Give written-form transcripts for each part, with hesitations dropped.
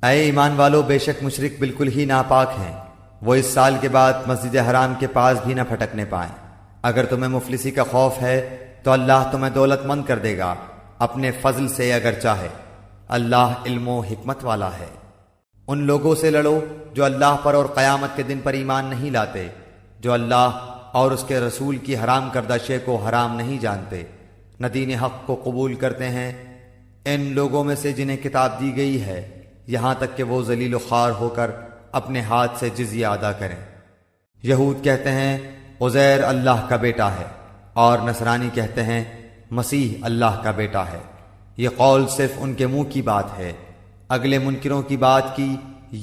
اے ایمان والو، بے شک مشرک بالکل ہی ناپاک ہیں، وہ اس سال کے بعد مسجد حرام کے پاس بھی نہ پھٹکنے پائیں۔ اگر تمہیں مفلسی کا خوف ہے تو اللہ تمہیں دولت مند کر دے گا اپنے فضل سے اگر چاہے، اللہ علم و حکمت والا ہے۔ ان لوگوں سے لڑو جو اللہ پر اور قیامت کے دن پر ایمان نہیں لاتے، جو اللہ اور اس کے رسول کی حرام کردہ شے کو حرام نہیں جانتے، نہ دین حق کو قبول کرتے ہیں، ان لوگوں میں سے جنہیں کتاب دی گئی ہے، یہاں تک کہ وہ ذلیل و خوار ہو کر اپنے ہاتھ سے جزیہ ادا کریں۔ یہود کہتے ہیں عزیر اللہ کا بیٹا ہے، اور نصرانی کہتے ہیں مسیح اللہ کا بیٹا ہے۔ یہ قول صرف ان کے منہ کی بات ہے، اگلے منکروں کی بات کی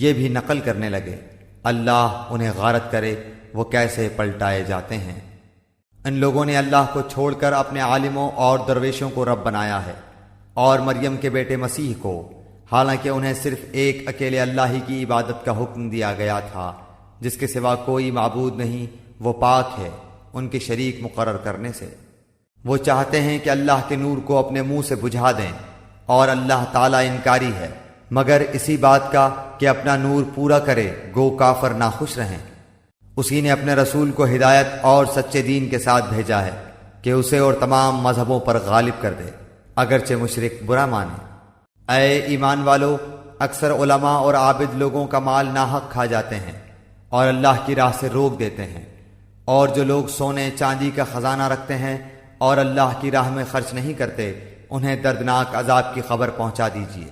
یہ بھی نقل کرنے لگے۔ اللہ انہیں غارت کرے وہ کیسے پلٹائے جاتے ہیں۔ ان لوگوں نے اللہ کو چھوڑ کر اپنے عالموں اور درویشوں کو رب بنایا ہے، اور مریم کے بیٹے مسیح کو، حالانکہ انہیں صرف ایک اکیلے اللہ ہی کی عبادت کا حکم دیا گیا تھا، جس کے سوا کوئی معبود نہیں، وہ پاک ہے ان کے شریک مقرر کرنے سے۔ وہ چاہتے ہیں کہ اللہ کے نور کو اپنے منہ سے بجھا دیں، اور اللہ تعالیٰ انکاری ہے مگر اسی بات کا کہ اپنا نور پورا کرے، گو کافر ناخوش رہیں۔ اسی نے اپنے رسول کو ہدایت اور سچے دین کے ساتھ بھیجا ہے کہ اسے اور تمام مذہبوں پر غالب کر دے، اگرچہ مشرک برا مانے۔ اے ایمان والو، اکثر علماء اور عابد لوگوں کا مال ناحق کھا جاتے ہیں اور اللہ کی راہ سے روک دیتے ہیں، اور جو لوگ سونے چاندی کا خزانہ رکھتے ہیں اور اللہ کی راہ میں خرچ نہیں کرتے، انہیں دردناک عذاب کی خبر پہنچا دیجیے۔